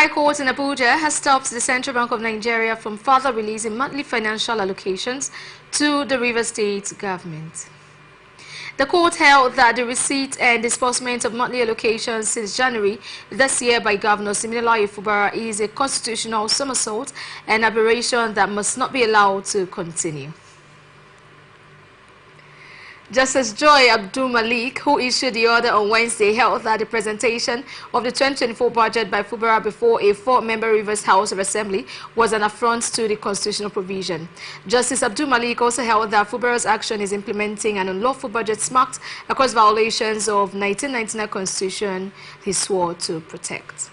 High Court in Abuja has stopped the Central Bank of Nigeria from further releasing monthly financial allocations to the Rivers State government. The court held that the receipt and disbursement of monthly allocations since January this year by Governor Siminalayi Fubara is a constitutional somersault and aberration that must not be allowed to continue. Justice Joy Abdul Malik, who issued the order on Wednesday, held that the presentation of the 2024 budget by Fubara before a 4-member Rivers House of Assembly was an affront to the constitutional provision. Justice Abdul Malik also held that Fubara's action is implementing an unlawful budget marked across violations of 1999 Constitution he swore to protect.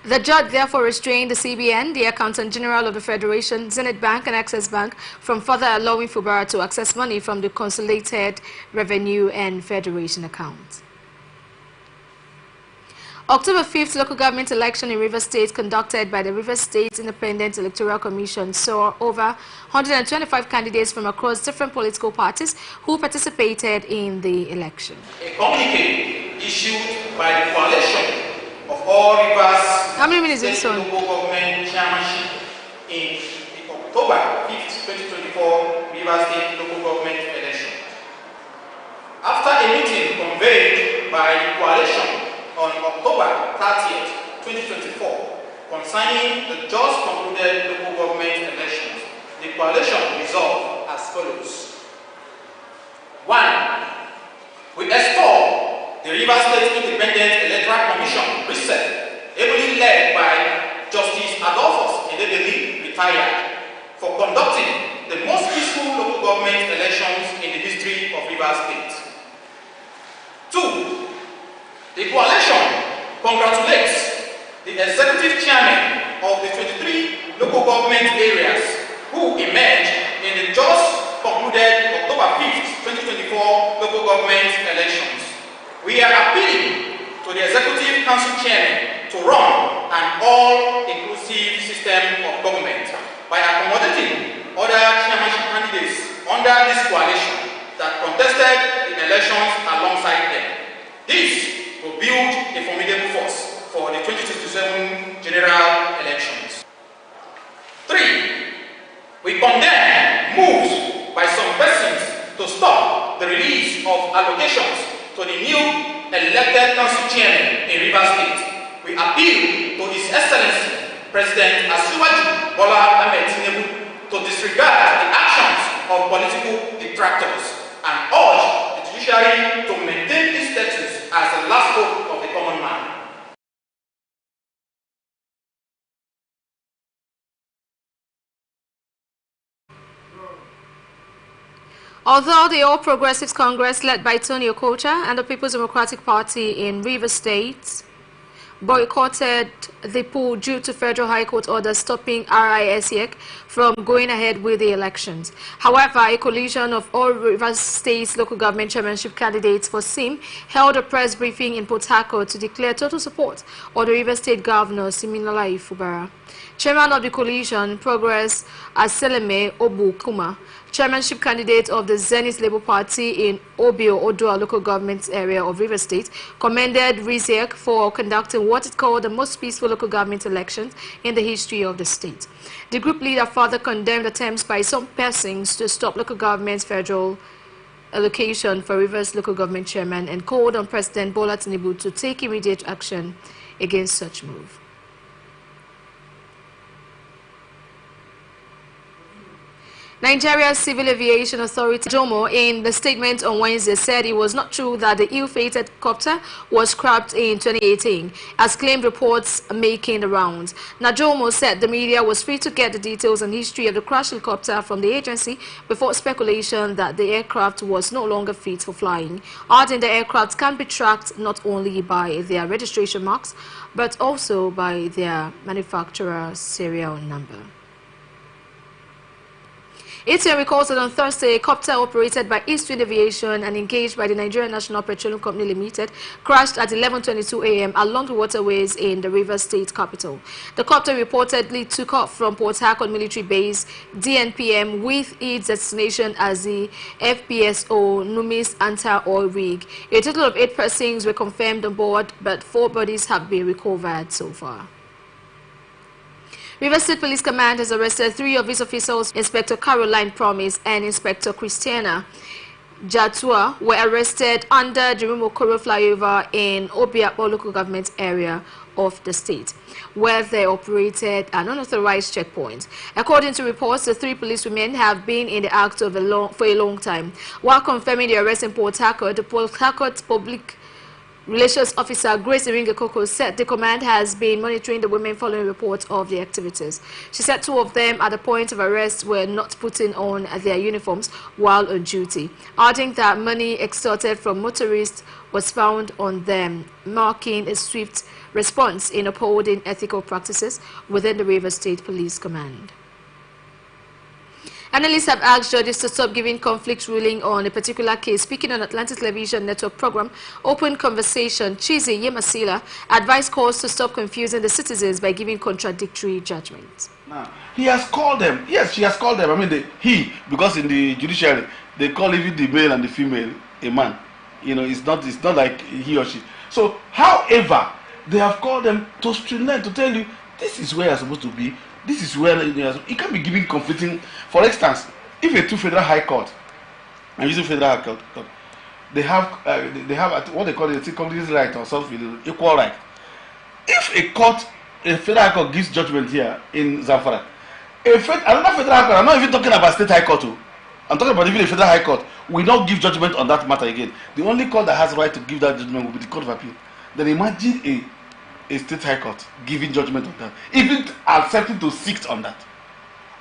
The judge therefore restrained the CBN, the Accountant General of the Federation, Zenith Bank and Access Bank from further allowing Fubara to access money from the Consolidated Revenue and Federation accounts. October 5th local government election in Rivers State conducted by the Rivers State Independent Electoral Commission saw over 125 candidates from across different political parties who participated in the election. A communique issued by the coalition of all Rivers local government chairmanship in the October 5th, 2024 Rivers State local government election. After a meeting convened by the coalition on October 30th, 2024 concerning the just concluded local government elections, the coalition resolved as follows. 1. We extol the Rivers State Independent Electoral Commission, RISEC, ably led by Justice Adolphus Edebeli, retired, for conducting the most peaceful local government elections in the history of Rivers State. 2. The coalition congratulates the executive chairman of the 23 local government areas who emerged in the just concluded October 5th, 2024 local government elections. We are appealing to the Executive Council Chairman to run an all-inclusive system of government by accommodating other chairmanship candidates under this coalition that contested the elections alongside them. This will build a formidable force for the 2027 general elections. 3. We condemn moves by some persons to stop the release of allocations to the new elected council chairman in Rivers State. We appeal to His Excellency President Asiwaju Bola Ahmed Tinubu to disregard the actions of political detractors and urge the judiciary to maintain its status as the last hope of the common man. Although the All Progressives Congress, led by Tony Okocha and the People's Democratic Party in Rivers State, boycotted the poll due to Federal High Court orders stopping RISEC from going ahead with the elections. However, a coalition of all Rivers State local government chairmanship candidates for SIM held a press briefing in Port Harcourt to declare total support of the Rivers State Governor Siminalayi Fubara. Chairman of the coalition, Progress Aseleme Obukuma, chairmanship candidate of the Zenith Labour Party in Obio Odua local government area of Rivers State, commended RISEC for conducting what it called the most peaceful local government elections in the history of the state. The group leader further condemned attempts by some persons to stop local government's federal allocation for Rivers local government chairman and called on President Bola Tinubu to take immediate action against such move. Nigeria's Civil Aviation Authority, Jomo, in the statement on Wednesday said it was not true that the ill-fated copter was scrapped in 2018, as claimed reports making the rounds. Najomo said the media was free to get the details and history of the crashed helicopter from the agency before speculation that the aircraft was no longer fit for flying, adding the aircraft can be tracked not only by their registration marks, but also by their manufacturer serial number. ATM recalls that on Thursday, a copter operated by East Wind Aviation and engaged by the Nigerian National Petroleum Company Limited crashed at 11:22 a.m. along the waterways in the Rivers State capital. The copter reportedly took off from Port Harcourt Military Base, DNPM, with its destination as the FPSO Numis Anta oil rig. A total of 8 persons were confirmed on board, but 4 bodies have been recovered so far. Rivers State Police Command has arrested 3 of its officers. Inspector Caroline Promise and Inspector Christiana Jatua were arrested under the Rumokoro flyover in Obiakpo local government area of the state, where they operated an unauthorized checkpoint. According to reports, the 3 policewomen have been in the act for a long time. While confirming the arrest in Port Harcourt, the Port Harcourt Public Relations Officer Grace Iringekoko said the command has been monitoring the women following reports of the activities. She said 2 of them at the point of arrest were not putting on their uniforms while on duty, adding that money extorted from motorists was found on them, marking a swift response in upholding ethical practices within the Rivers State Police Command. Analysts have asked judges to stop giving conflict ruling on a particular case. Speaking on Atlantic Television Network program Open Conversation, Chizi Yemasila advised courts to stop confusing the citizens by giving contradictory judgments. Now, he has called them. Yes, she has called them. I mean, because in the judiciary, they call even the male and the female a man. You know, it's not like he or she. So, however, they have called them to streamline, to tell you, this is where you're supposed to be. This is where you can't be giving conflicting. For instance, if a 2 federal high court, I'm using federal high court, they have what they call it, complete right or something, equal right. If a federal high court gives judgment here in Zamfara, another federal high court, I'm not even talking about state high court, I'm talking about even a federal high court, will not give judgment on that matter again. The only court that has the right to give that judgment will be the Court of Appeal. Then imagine a state high court giving judgment on that, even accepting to sit on that.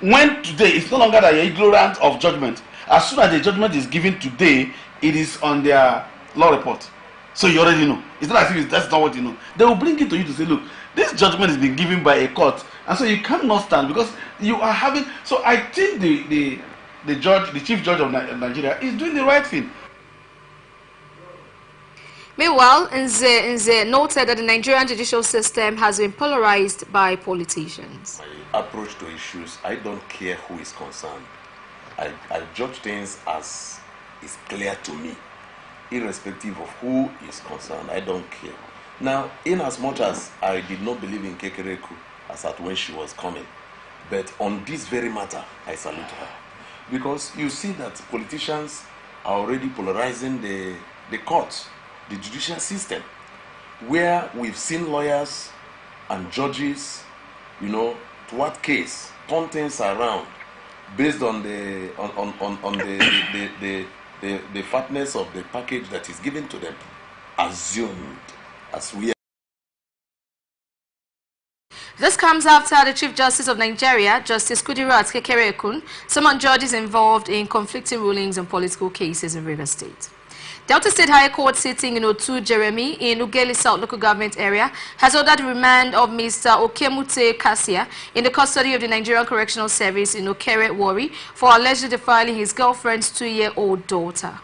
When today it's no longer that you're ignorant of judgment. As soon as the judgment is given today, it is on their law report. So you already know. It's not as if that's not what you know. They will bring it to you to say, look, this judgment has been given by a court, and so you cannot stand because you are having. So I think the chief judge of Nigeria is doing the right thing. Meanwhile, Nze noted that the Nigerian judicial system has been polarized by politicians. My approach to issues, I don't care who is concerned. I judge things as is clear to me, irrespective of who is concerned. I don't care. Now, in as much as I did not believe in Kekereku as at when she was coming, but on this very matter, I salute her. Because you see that politicians are already polarizing the courts, the judicial system, where we've seen lawyers and judges, to what case, turn things around based on the fatness of the package that is given to them, assumed as we are. This comes after the Chief Justice of Nigeria, Justice Kudirat Kekerekun, summoned judges involved in conflicting rulings on political cases in Rivers State. Delta State High Court sitting in Otu Jeremy in Ugeli South local government area has ordered the remand of Mr. Okemute Kasia in the custody of the Nigerian Correctional Service in Okere Wari for allegedly defiling his girlfriend's 2-year-old daughter.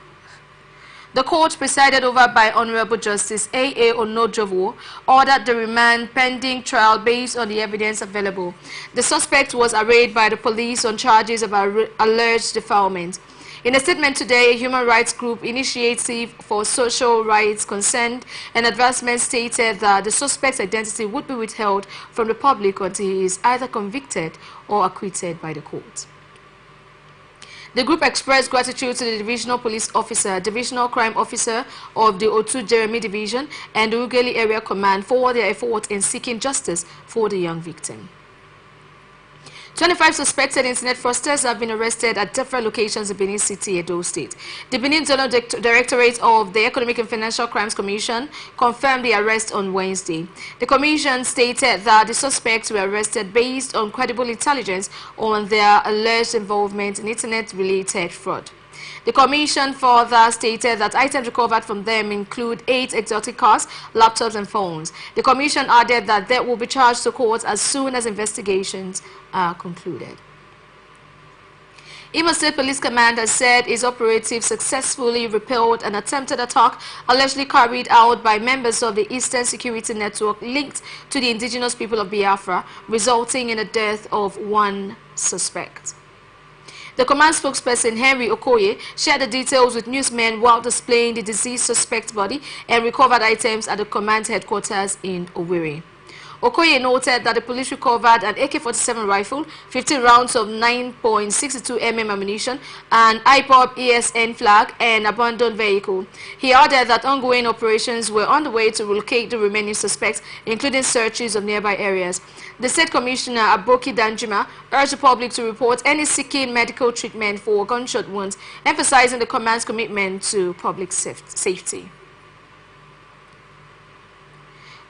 The court, presided over by Honorable Justice A.A. Onojovo, ordered the remand pending trial based on the evidence available. The suspect was arraigned by the police on charges of alleged defilement. In a statement today, a human rights group Initiative for Social Rights Concerned and Advancement stated that the suspect's identity would be withheld from the public until he is either convicted or acquitted by the court. The group expressed gratitude to the Divisional Police Officer, Divisional Crime Officer of the Otu Jeremy Division and the Ugeli Area Command for their effort in seeking justice for the young victim. 25 suspected internet fraudsters have been arrested at different locations in Benin City, Edo State. The Benin Zonal Directorate of the Economic and Financial Crimes Commission confirmed the arrest on Wednesday. The commission stated that the suspects were arrested based on credible intelligence on their alleged involvement in internet-related fraud. The commission further stated that items recovered from them include 8 exotic cars, laptops and phones. The commission added that they will be charged to court as soon as investigations are concluded. Imo State Police Command has said its operatives successfully repelled an attempted attack allegedly carried out by members of the Eastern Security Network linked to the indigenous people of Biafra, resulting in the death of one suspect. The command spokesperson Henry Okoye shared the details with newsmen while displaying the deceased suspect's body and recovered items at the command headquarters in Owerri. Okoye noted that the police recovered an AK-47 rifle, 15 rounds of 9.62 mm ammunition, an IPOB ESN flag, and abandoned vehicle. He added that ongoing operations were on the way to relocate the remaining suspects, including searches of nearby areas. The State Commissioner Aboki Danjuma urged the public to report any seeking medical treatment for gunshot wounds, emphasizing the command's commitment to public safety.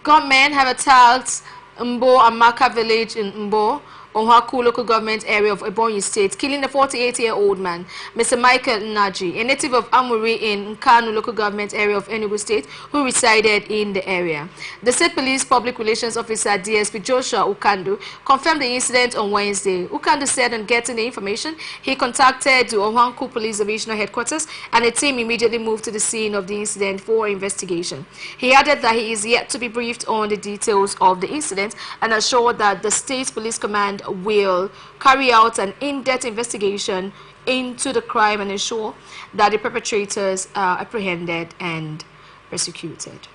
Gunmen have attacked Mbo Amaka village in Mbo, Onhaku local government area of Ebonyi State, killing a 48-year-old man, Mr. Michael Naji, a native of Amuri in Nkanu local government area of Enugu State, who resided in the area. The State Police Public Relations Officer DSP Joshua Ukandu confirmed the incident on Wednesday. Ukandu said on getting the information, he contacted the Onhaku Police Divisional Headquarters and a team immediately moved to the scene of the incident for investigation. He added that he is yet to be briefed on the details of the incident and assured that the State Police Command will carry out an in-depth investigation into the crime and ensure that the perpetrators are apprehended and prosecuted.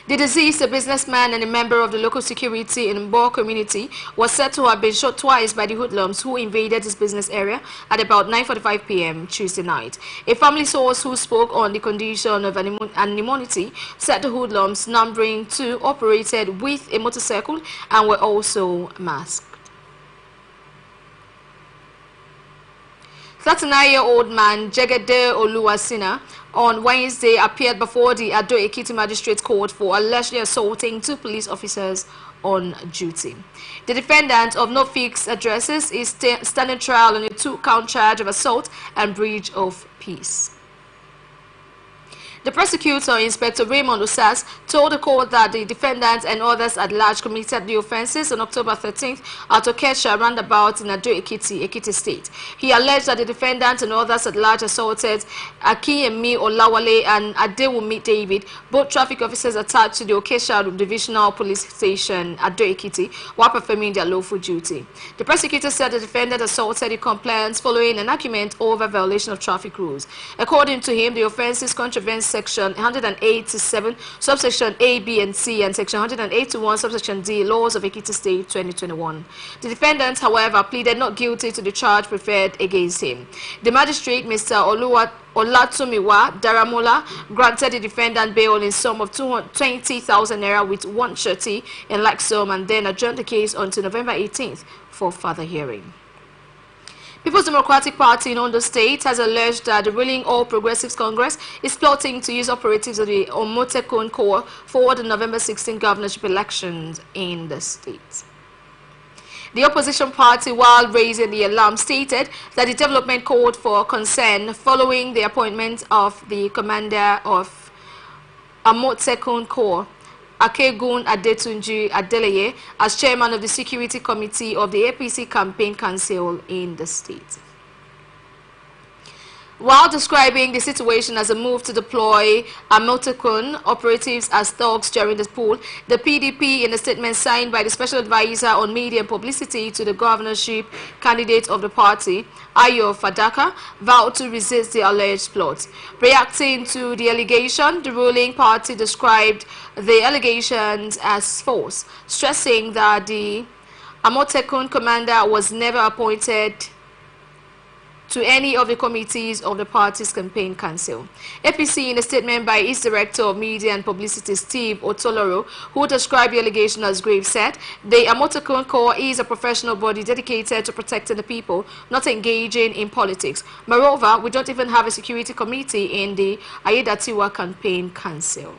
The deceased, a businessman and a member of the local security in Mbo community, was said to have been shot twice by the hoodlums who invaded his business area at about 9:45 p.m. Tuesday night. A family source who spoke on the condition of anonymity said the hoodlums, numbering 2, operated with a motorcycle and were also masked. 39-year-old man Jegede Oluwasina on Wednesday appeared before the Ado Ekiti Magistrate Court for allegedly assaulting 2 police officers on duty. The defendant, of no fixed addresses, is standing trial on a 2-count charge of assault and breach of peace. The prosecutor, Inspector Raymond Osas, told the court that the defendant and others at large committed the offences on October 13th at Okesha roundabout in Ado Ekiti, Ekiti State. He alleged that the defendant and others at large assaulted Akiyemi Olawale and Adewumi David, both traffic officers attached to the Okesha Divisional Police Station, Ado Ekiti, while performing their lawful duty. The prosecutor said the defendant assaulted the compliance following an argument over violation of traffic rules. According to him, the offences contravened Section 187, subsection A, B, and C, and Section 181, subsection D, Laws of Ekiti State 2021. The defendant, however, pleaded not guilty to the charge preferred against him. The magistrate, Mr. Olatumiwa Daramola, granted the defendant bail in sum of 20,000 naira with 130 in like sum, and then adjourned the case until November 18th for further hearing. People's Democratic Party in Ondo State has alleged that the ruling All Progressives Congress is plotting to use operatives of the Omotekun Corps for the November 16 governorship elections in the state. The opposition party, while raising the alarm, stated that the development called for concern following the appointment of the commander of Omotekun Corps, Akegun Adetunji Adeleye, as chairman of the Security Committee of the APC Campaign Council in the state. While describing the situation as a move to deploy Amotekun operatives as thugs during the poll, the PDP, in a statement signed by the Special Advisor on Media and Publicity to the governorship candidate of the party, Ayo Fadaka, vowed to resist the alleged plot. Reacting to the allegation, the ruling party described the allegations as false, stressing that the Amotekun commander was never appointed to any of the committees of the party's campaign council. APC, in a statement by its Director of Media and Publicity, Steve Otoloro, who described the allegation as grave, said, the Amotekun Corps is a professional body dedicated to protecting the people, not engaging in politics. Moreover, we don't even have a security committee in the Ayedatiwa campaign council.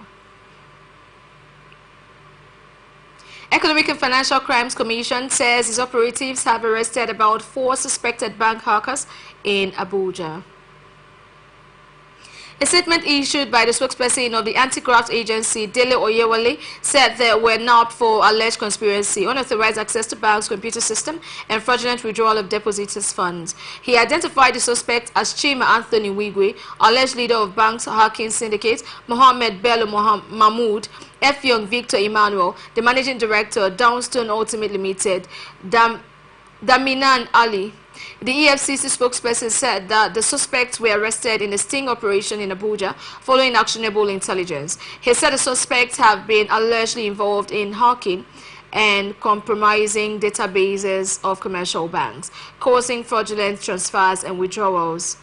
Economic and Financial Crimes Commission says its operatives have arrested about 4 suspected bank hackers in Abuja. A statement issued by the spokesperson of the anti-graft agency, Dele Oyewale, said there were not for alleged conspiracy, unauthorized access to banks' computer system, and fraudulent withdrawal of depositors' funds. He identified the suspect as Chima Anthony Wigwe, alleged leader of banks hacking syndicate, Mohammed Bello Mahmoud, F. Young Victor Emmanuel, the managing director, Downstone Ultimate Limited, Daminan Ali. The EFCC spokesperson said that the suspects were arrested in a sting operation in Abuja following actionable intelligence. He said the suspects have been allegedly involved in hacking and compromising databases of commercial banks, causing fraudulent transfers and withdrawals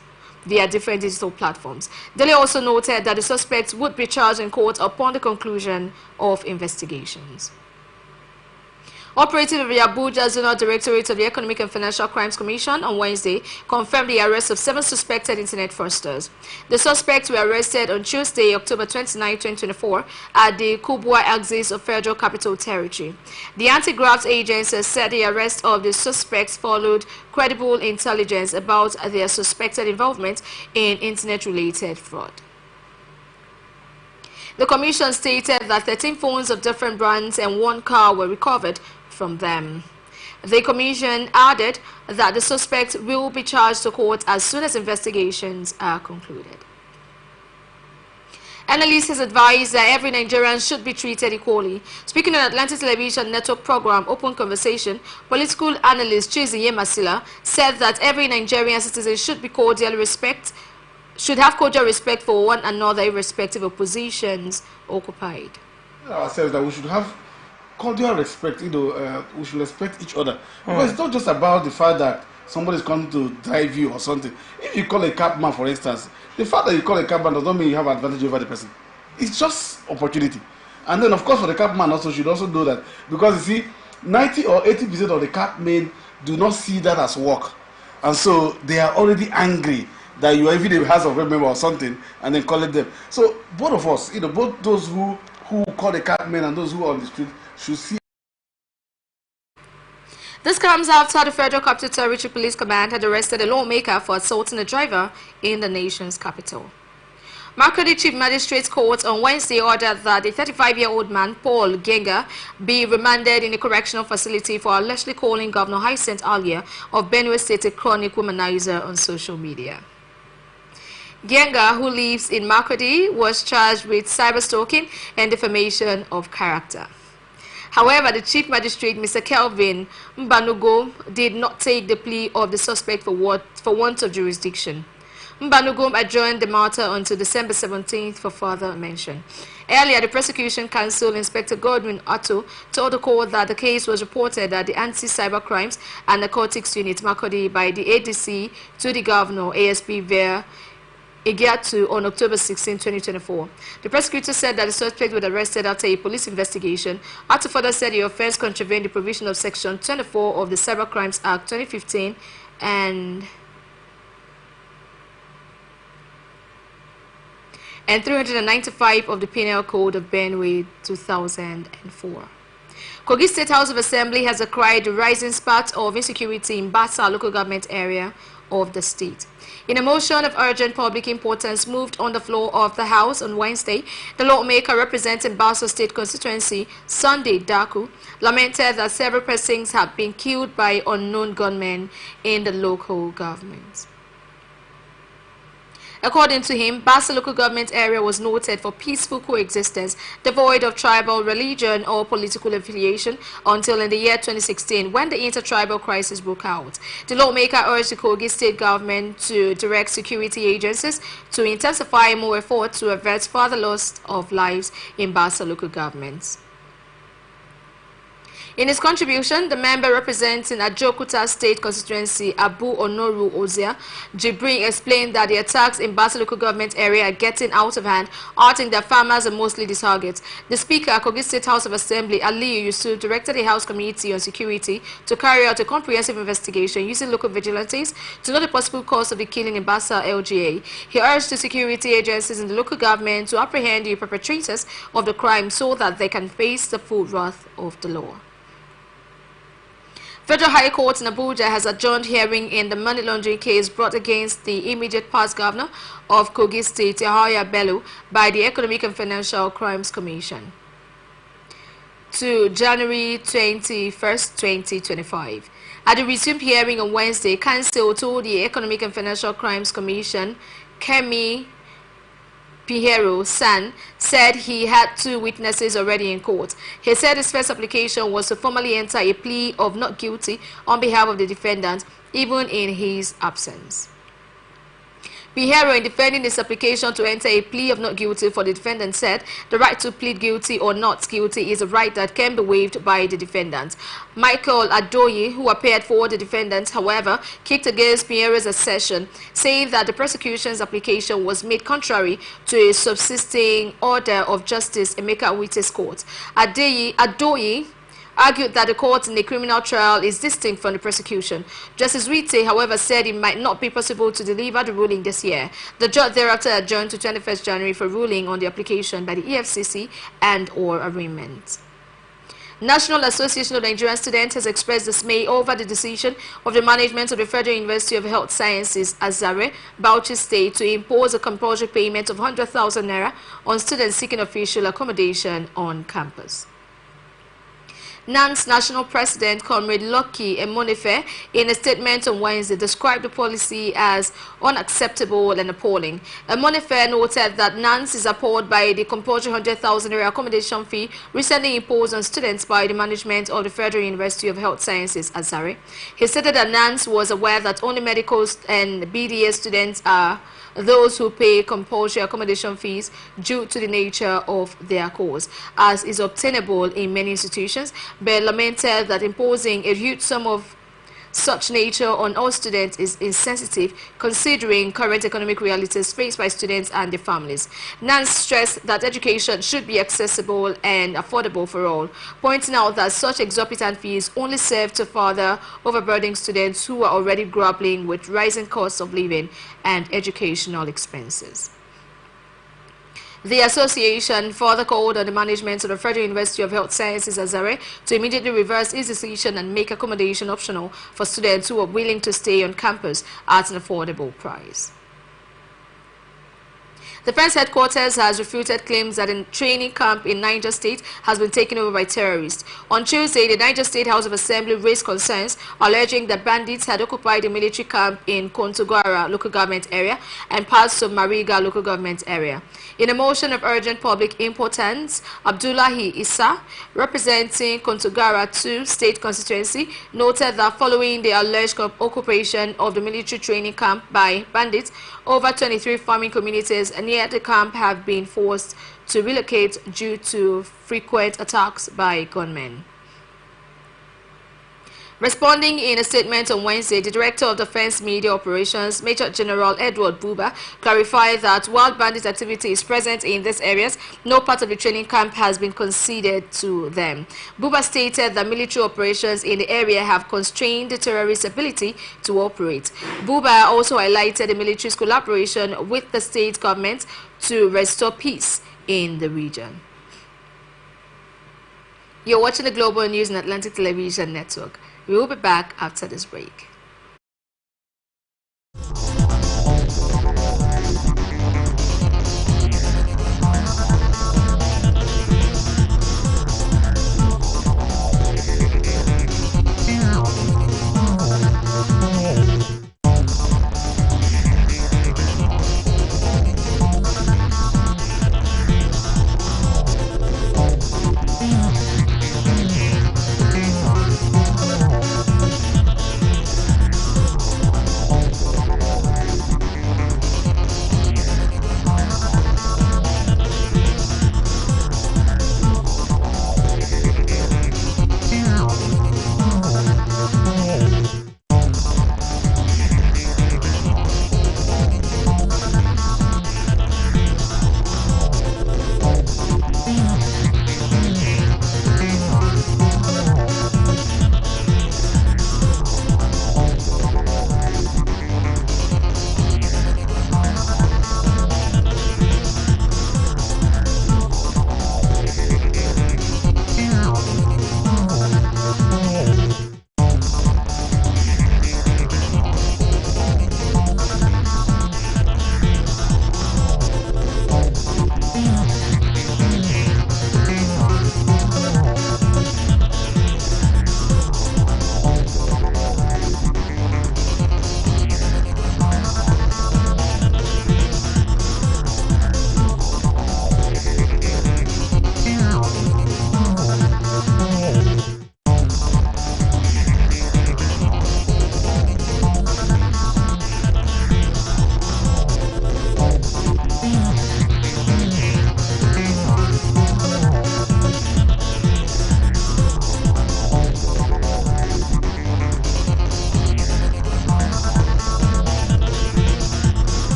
via different digital platforms. Dele also noted that the suspects would be charged in court upon the conclusion of investigations. Operative of the Abuja Zonal Directorate of the Economic and Financial Crimes Commission on Wednesday confirmed the arrest of 7 suspected internet fraudsters. The suspects were arrested on Tuesday, October 29, 2024, at the Kubwa axis of Federal Capital Territory. The anti-graft agency said the arrest of the suspects followed credible intelligence about their suspected involvement in internet-related fraud. The commission stated that 13 phones of different brands and 1 car were recovered from them. The commission added that the suspects will be charged to court as soon as investigations are concluded. Analysts has advised that every Nigerian should be treated equally. Speaking on Atlantic Television Network program Open Conversation, political analyst Chiziye Masila said that every Nigerian citizen should have cordial respect for one another irrespective of positions occupied. Ourselves that we should have cordial respect, we should respect each other. Because it's not just about the fact that somebody is coming to drive you or something. If you call a cabman, for instance, the fact that you call a cabman does not mean you have advantage over the person. It's just opportunity. And then, of course, for the cabman also should also know that, because you see, 90 or 80% of the cabmen do not see that as work, and so they are already angry that you are even a House of Rep member or something, and then calling them. So both of us, both those who call the cabmen and those who are on the street should see. This comes after the Federal Capital Territory Police Command had arrested a lawmaker for assaulting a driver in the nation's capital. Makurdi Chief Magistrate's Court on Wednesday ordered that the 35-year-old man, Paul Genga, be remanded in a correctional facility for allegedly calling Governor Hyacinth Alia of Benue State a chronic womanizer on social media. Genga, who lives in Makurdi, was charged with cyber-stalking and defamation of character. However, the Chief Magistrate, Mr. Kelvin Mbanugo, did not take the plea of the suspect for want of jurisdiction. Mbanugo adjourned the matter until December 17th for further mention. Earlier, the prosecution counsel, Inspector Godwin Otto, told the court that the case was reported at the Anti-Cyber Crimes and Narcotics Unit, Makurdi, by the ADC to the Governor, ASP Ver Igiatu, on October 16, 2024. The prosecutor said that the suspect was arrested after a police investigation. Otto further said the offense contravened the provision of Section 24 of the Cyber Crimes Act 2015 and 395 of the Penal Code of Benue 2004. Kogi State House of Assembly has acquired the rising spurt of insecurity in Basa local government area of the state. In a motion of urgent public importance moved on the floor of the House on Wednesday, the lawmaker representing Basa State constituency, Sunday Daku, lamented that several persons have been killed by unknown gunmen in the local government. According to him, Basa local government area was noted for peaceful coexistence, devoid of tribal, religion, or political affiliation until in the year 2016 when the intertribal crisis broke out. The lawmaker urged the Kogi state government to direct security agencies to intensify more efforts to avert further loss of lives in Basa local governments. In his contribution, the member representing Ajokuta State constituency, Abu Onoru Ozia Jibrin, explained that the attacks in Basa local government area are getting out of hand, adding that farmers are mostly the targets. The Speaker, Kogi State House of Assembly, Aliyu Yusuf, directed the House Committee on Security to carry out a comprehensive investigation using local vigilantes to know the possible cause of the killing in Basa LGA. He urged the security agencies in the local government to apprehend the perpetrators of the crime so that they can face the full wrath of the law. Federal High Court in Abuja has adjourned hearing in the money laundering case brought against the immediate past governor of Kogi State, Yahaya Bello, by the Economic and Financial Crimes Commission to January 21st, 2025. At the resumed hearing on Wednesday, counsel told the Economic and Financial Crimes Commission, Kemi Pihero San, said he had 2 witnesses already in court. He said his first application was to formally enter a plea of not guilty on behalf of the defendant, even in his absence. Pihero, in defending his application to enter a plea of not guilty for the defendant, said the right to plead guilty or not guilty is a right that can be waived by the defendant. Michael Adoye, who appeared for the defendant, however, kicked against Pihero's assertion, saying that the prosecution's application was made contrary to a subsisting order of Justice Emeka Wite's court. Adoye argued that the court in a criminal trial is distinct from the prosecution. Justice Wite, however, said it might not be possible to deliver the ruling this year. The judge thereafter adjourned to 21st January for ruling on the application by the EFCC and/or arraignment. National Association of Nigerian Students has expressed dismay over the decision of the management of the Federal University of Health Sciences, Azare, Bauchi State, to impose a compulsory payment of 100,000 naira on students seeking official accommodation on campus. NAN's national president, Comrade Lucky Emonefe, in a statement on Wednesday, described the policy as unacceptable and appalling. Emonefe noted that NANS is appalled by the compulsory 100,000 naira accommodation fee recently imposed on students by the management of the Federal University of Health Sciences, Azare. He stated that NANS was aware that only medical and BDA students are those who pay compulsory accommodation fees due to the nature of their course, as is obtainable in many institutions, but lamented that imposing a huge sum of such nature on all students is insensitive considering current economic realities faced by students and their families. Nance stressed that education should be accessible and affordable for all, pointing out that such exorbitant fees only serve to further overburden students who are already grappling with rising costs of living and educational expenses. The association further called on the management of the Federal University of Health Sciences, Azare, to immediately reverse its decision and make accommodation optional for students who are willing to stay on campus at an affordable price. The Defense Headquarters has refuted claims that a training camp in Niger State has been taken over by terrorists. On Tuesday, the Niger State House of Assembly raised concerns, alleging that bandits had occupied a military camp in Kontogwara local government area and parts of Mariga local government area. In a motion of urgent public importance, Abdullahi Issa, representing Kontogwara 2 State Constituency, noted that following the alleged occupation of the military training camp by bandits, over 23 farming communities near the camp have been forced to relocate due to frequent attacks by gunmen. Responding in a statement on Wednesday, the Director of Defense Media Operations, Major General Edward Buba, clarified that while bandit activity is present in these areas, no part of the training camp has been conceded to them. Buba stated that military operations in the area have constrained the terrorists' ability to operate. Buba also highlighted the military's collaboration with the state government to restore peace in the region. You're watching the Global News on Atlantic Television Network. We will be back after this break.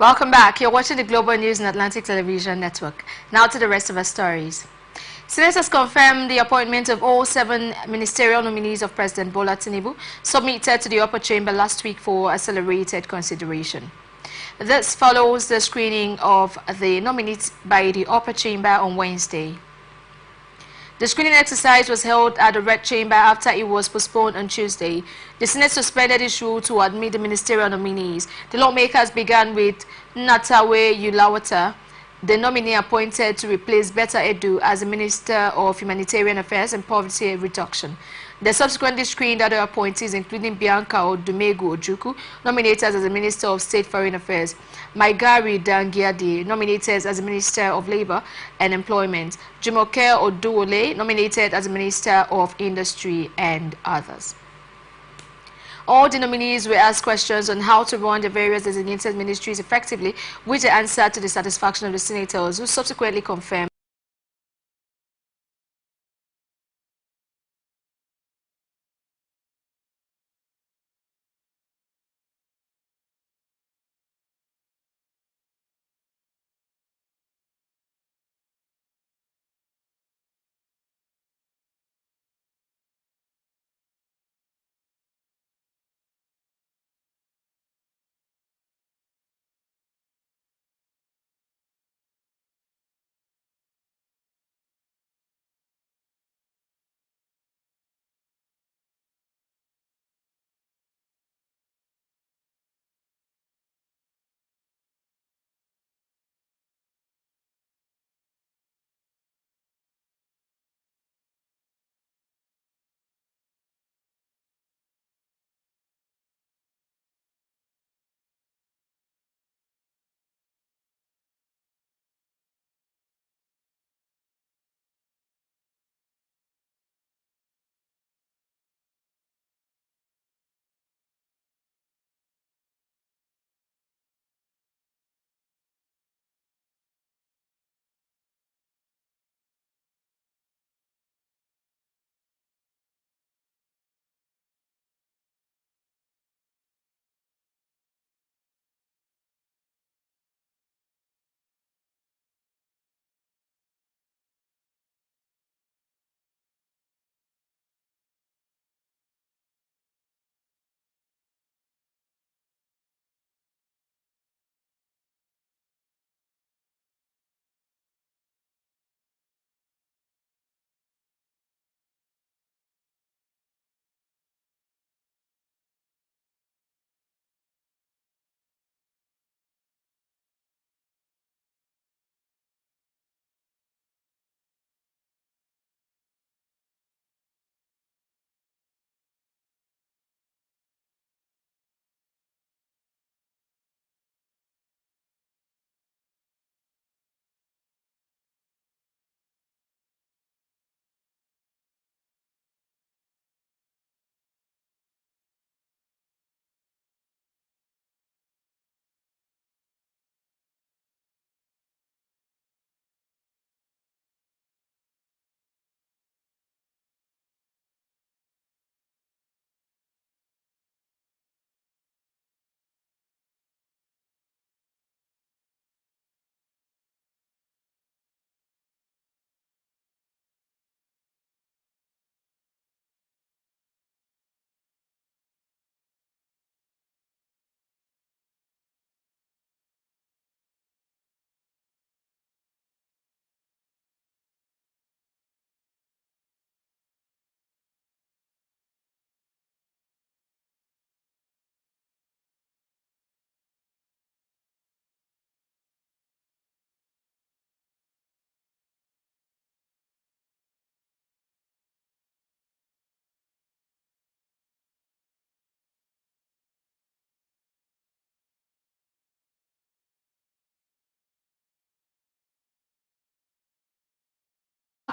Welcome back. You're watching the Global News and Atlantic Television Network. Now to the rest of our stories. Senators confirmed the appointment of all 7 ministerial nominees of President Bola Tinubu submitted to the upper chamber last week for accelerated consideration. This follows the screening of the nominees by the upper chamber on Wednesday. The screening exercise was held at the Red Chamber after it was postponed on Tuesday. The Senate suspended its rule to admit the ministerial nominees. The lawmakers began with Natawe Yulawata, the nominee appointed to replace Betta Edu as the Minister of Humanitarian Affairs and Poverty Reduction. They subsequently screened other appointees, including Bianca Odumegu Ojukwu, nominated as the Minister of State Foreign Affairs, Maigari Dangiadi, nominated as the Minister of Labor and Employment, Jumoke Oduwole, nominated as the Minister of Industry, and others. All the nominees were asked questions on how to run the various designated ministries effectively, which they answered to the satisfaction of the senators, who subsequently confirmed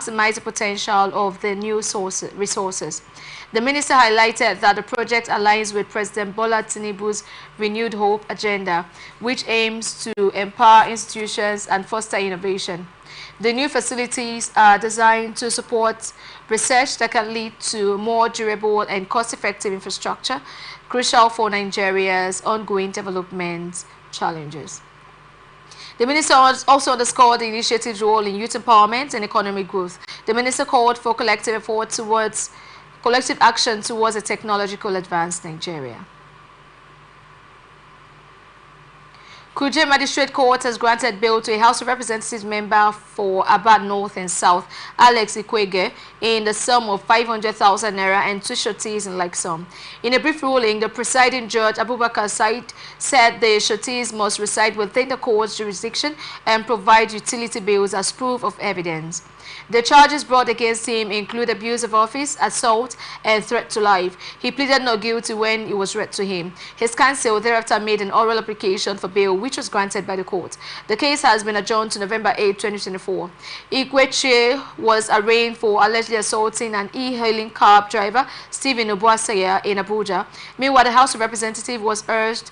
maximize the potential of the new resources. The minister highlighted that the project aligns with President Bola Tinubu's Renewed Hope agenda, which aims to empower institutions and foster innovation. The new facilities are designed to support research that can lead to more durable and cost-effective infrastructure, crucial for Nigeria's ongoing development challenges. The minister also underscored the initiative's role in youth empowerment and economic growth. The minister called for collective action towards a technological advanced Nigeria. Kuje Magistrate Court has granted bail to a House of Representatives member for Abad North and South, Alex Ikwege, in the sum of 500,000 naira and 2 sureties in like sum. In a brief ruling, the presiding judge, Abubakar Said, said the sureties must reside within the court's jurisdiction and provide utility bills as proof of evidence. The charges brought against him include abuse of office, assault, and threat to life. He pleaded not guilty when it was read to him. His counsel thereafter made an oral application for bail, which was granted by the court. The case has been adjourned to November 8, 2024. Ikweche was arraigned for allegedly assaulting an e-hailing cab driver, Stephen Obuasaya, in Abuja. Meanwhile, the House of Representatives has urged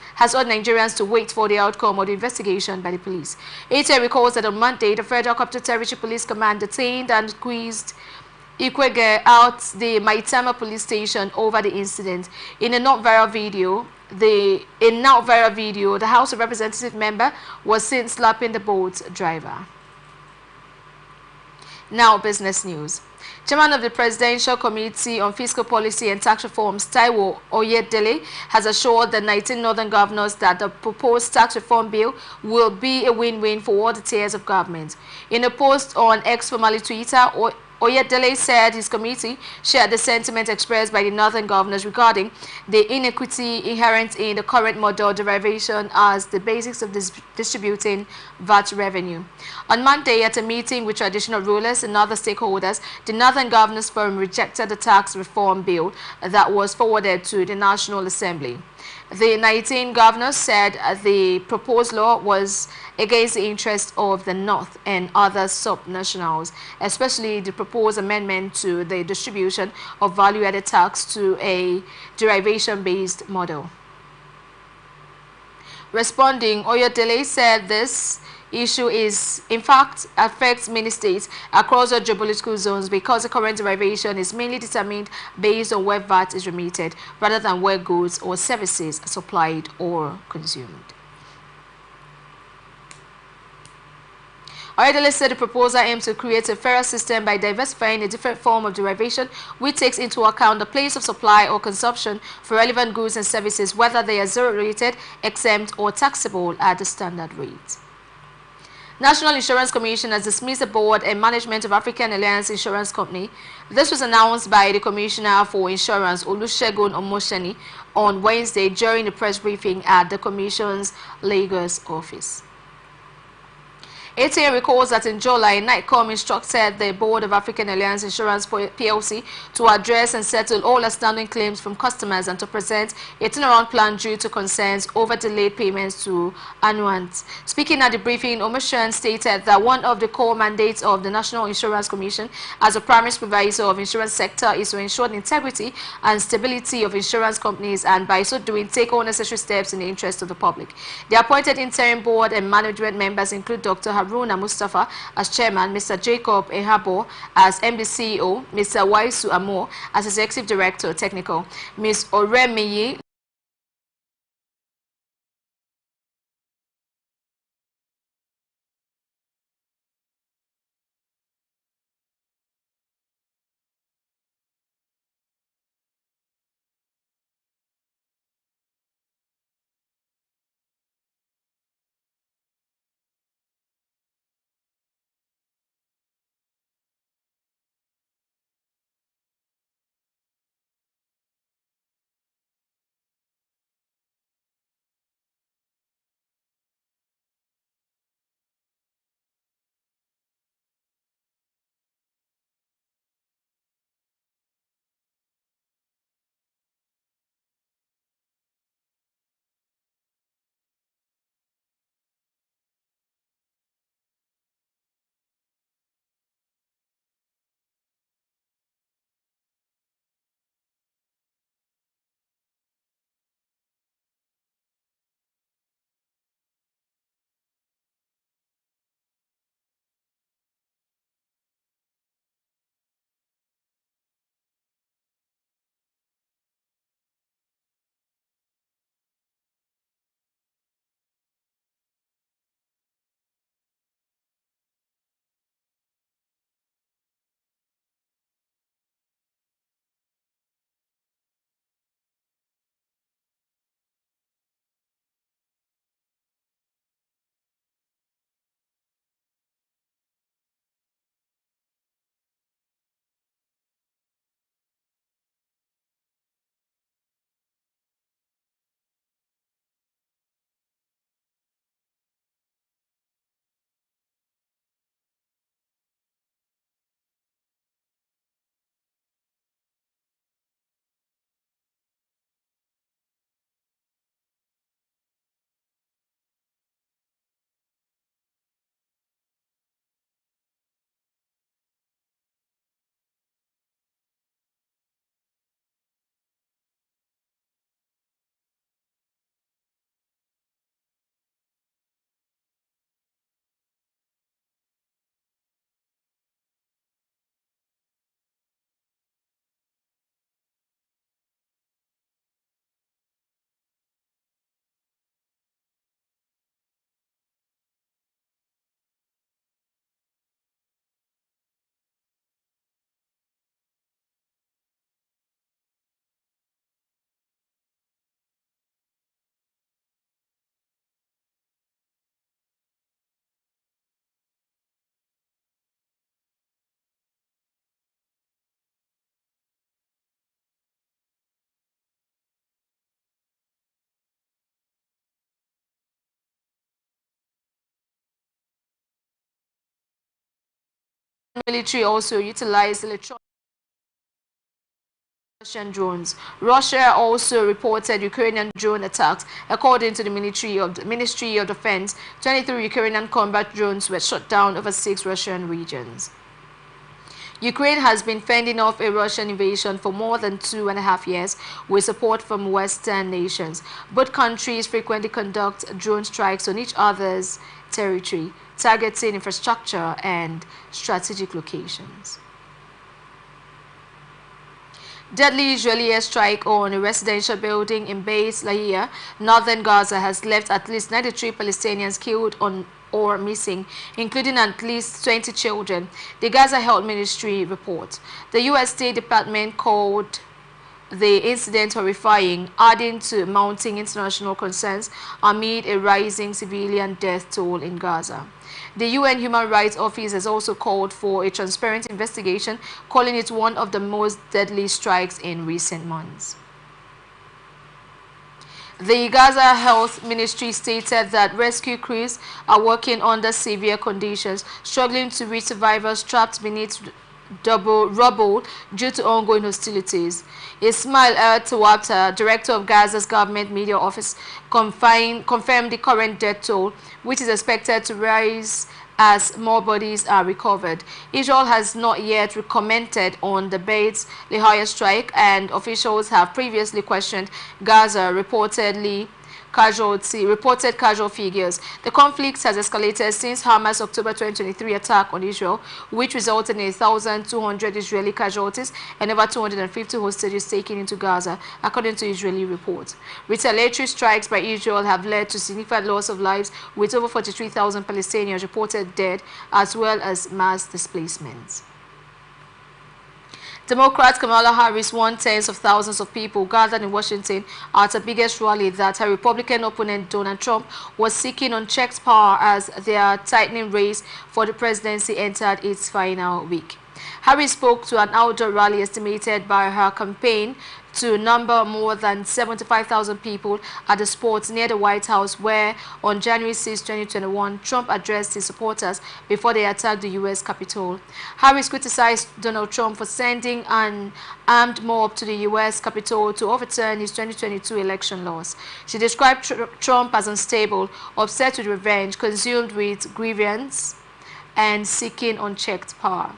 Nigerians to wait for the outcome of the investigation by the police. ETA recalls that on Monday, the Federal Capital Territory Police Command detained and squeezed Ikwege out the Maitama police station over the incident. In a now viral video, the House of Representative member was seen slapping the boat's driver. Now, business news. Chairman of the Presidential Committee on Fiscal Policy and Tax Reforms, Taiwo Oyedele, has assured the 19 northern governors that the proposed tax reform bill will be a win-win for all the tiers of government. In a post on X, formerly Twitter, Oyedele said his committee shared the sentiment expressed by the northern governors regarding the inequity inherent in the current model derivation as the basics of distributing VAT revenue. On Monday, at a meeting with traditional rulers and other stakeholders, the Northern Governors Forum rejected the tax reform bill that was forwarded to the National Assembly. The 19 governors said the proposed law was against the interests of the North and other sub-nationals, especially the proposed amendment to the distribution of value-added tax to a derivation-based model. Responding, Oyedele said this issue in fact affects many states across the geopolitical zones because the current derivation is mainly determined based on where VAT is remitted rather than where goods or services are supplied or consumed. Oyedele said the proposal aims to create a fairer system by diversifying a different form of derivation which takes into account the place of supply or consumption for relevant goods and services, whether they are zero-rated, exempt, or taxable at the standard rate. National Insurance Commission has dismissed the board and management of African Alliance Insurance Company. This was announced by the Commissioner for Insurance, Olusegun Omosheni, on Wednesday during the press briefing at the Commission's Lagos office. ATA recalls that in July, NICOM instructed the Board of African Alliance Insurance PLC to address and settle all outstanding claims from customers and to present a turnaround plan due to concerns over delayed payments to annuants. Speaking at the briefing, Omosheni stated that one of the core mandates of the National Insurance Commission as a primary supervisor of insurance sector is to ensure the integrity and stability of insurance companies and by so doing take all necessary steps in the interest of the public. The appointed interim board and management members include Dr. Haruna Mustafa as chairman, Mr. Jacob Ehabo as MD CEO, Mr. Waisu Amo as executive director technical, Ms. Oremiyi military also utilized electronic Russian drones. Russia also reported Ukrainian drone attacks. According to the Ministry of Defense, 23 Ukrainian combat drones were shot down over 6 Russian regions. Ukraine has been fending off a Russian invasion for more than 2.5 years with support from Western nations. Both countries frequently conduct drone strikes on each other's territory, targeting infrastructure and strategic locations. Deadly Israeli airstrike on a residential building in Beit Lahia, northern Gaza, has left at least 93 Palestinians killed or missing, including at least 20 children, the Gaza Health Ministry reports. The U.S. State Department called the incident horrifying, adding to mounting international concerns amid a rising civilian death toll in Gaza. The UN Human Rights Office has also called for a transparent investigation, calling it one of the most deadly strikes in recent months. The Gaza Health Ministry stated that rescue crews are working under severe conditions, struggling to reach survivors trapped beneath rubble due to ongoing hostilities. Ismail El-Tawabta, director of Gaza's government media office, confirmed the current death toll, which is expected to rise as more bodies are recovered. Israel has not yet commented on the Beit Lahia strike, and officials have previously questioned Gaza reported casual figures. The conflict has escalated since Hamas' October 2023 attack on Israel, which resulted in 1,200 Israeli casualties and over 250 hostages taken into Gaza, according to Israeli reports. Retaliatory strikes by Israel have led to significant loss of lives, with over 43,000 Palestinians reported dead, as well as mass displacements. Democrat Kamala Harris won tens of thousands of people gathered in Washington at the biggest rally that her Republican opponent Donald Trump was seeking unchecked power as their tightening race for the presidency entered its final week. Harris spoke to an outdoor rally estimated by her campaign to number more than 75,000 people at the sports near the White House, where on January 6, 2021, Trump addressed his supporters before they attacked the U.S. Capitol. Harris criticized Donald Trump for sending an armed mob to the U.S. Capitol to overturn his 2022 election loss. She described Trump as unstable, obsessed with revenge, consumed with grievance, and seeking unchecked power,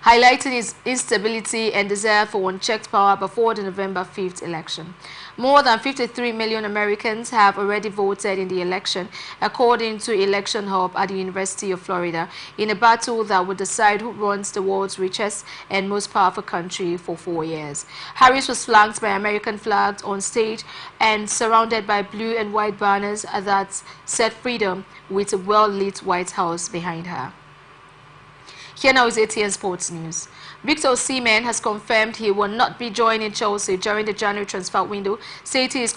highlighting his instability and desire for unchecked power before the November 5th election. More than 53 million Americans have already voted in the election, according to Election Hub at the University of Florida, in a battle that will decide who runs the world's richest and most powerful country for 4 years. Harris was flanked by American flags on stage and surrounded by blue and white banners that said freedom, with a well-lit White House behind her. Here now is ATN Sports News. Victor Osimhen has confirmed he will not be joining Chelsea during the January transfer window. City is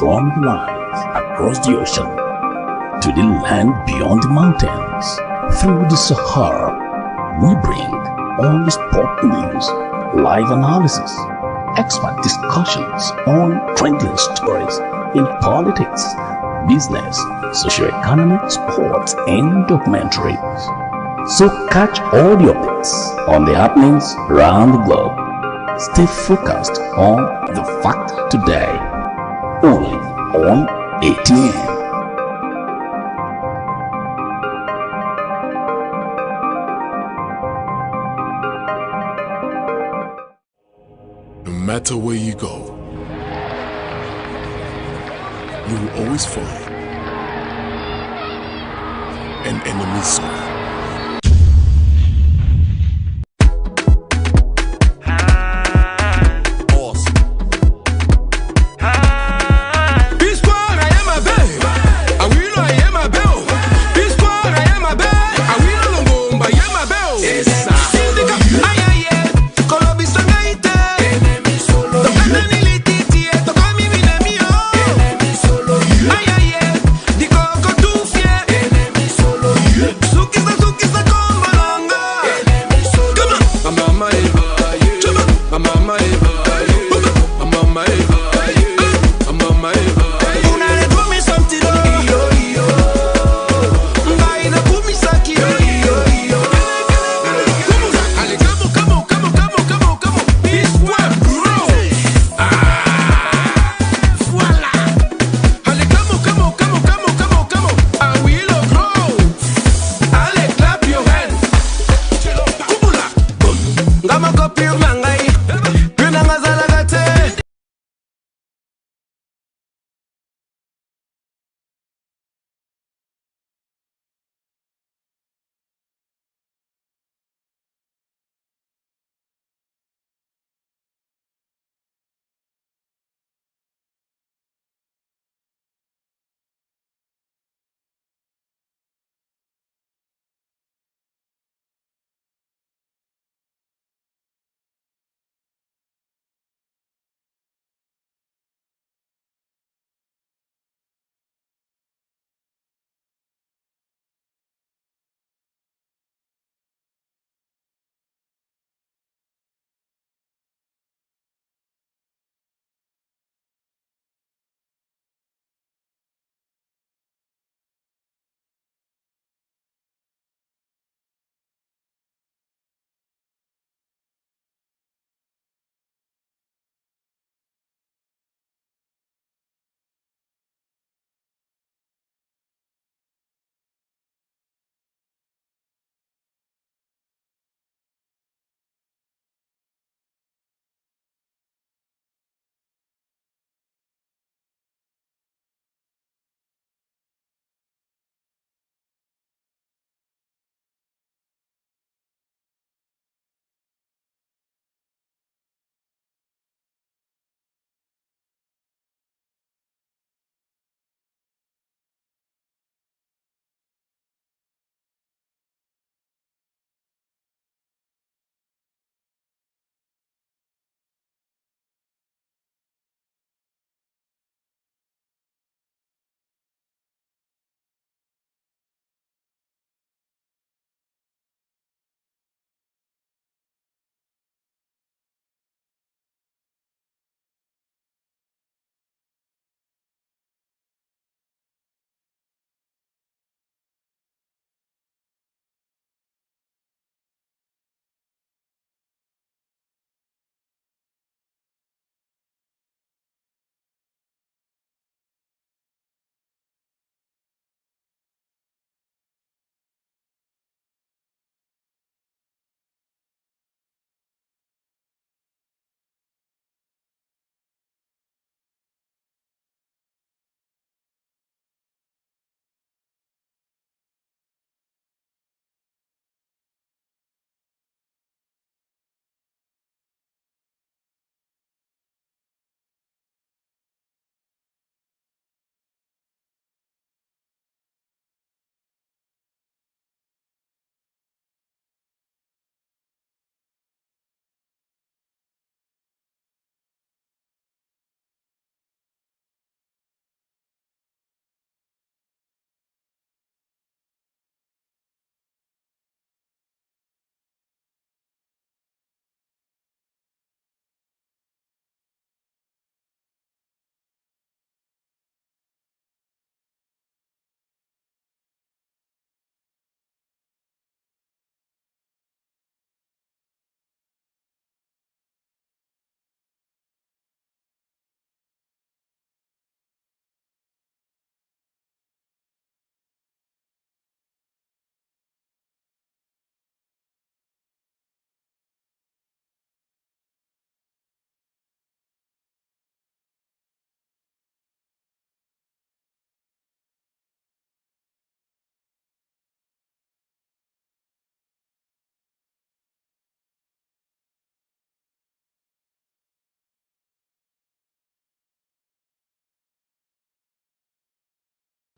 from the lines across the ocean to the land beyond the mountains, through the Sahara, we bring all the sport news, live analysis, expert discussions on trending stories in politics, business, socio-economic, sports, and documentaries. So catch all the updates on the happenings around the globe. Stay focused on the fact today, only on ATM. No matter where you go, you will always find an enemy zone. Suki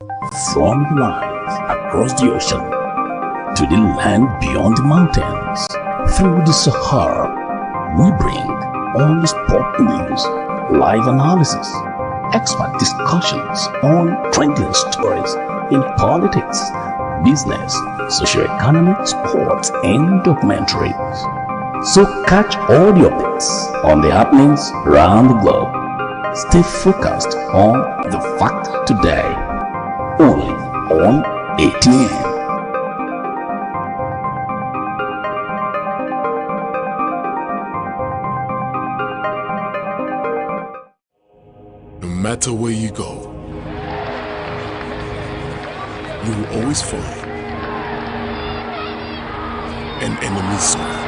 From the lines across the ocean to the land beyond the mountains, through the Sahara, we bring all the sport news, live analysis, expert discussions on trending stories in politics, business, socio-economic, sports, and documentaries. So catch all the updates on the happenings around the globe. Stay focused on the fact today, only on ATN. No matter where you go, you will always find an enemy zone.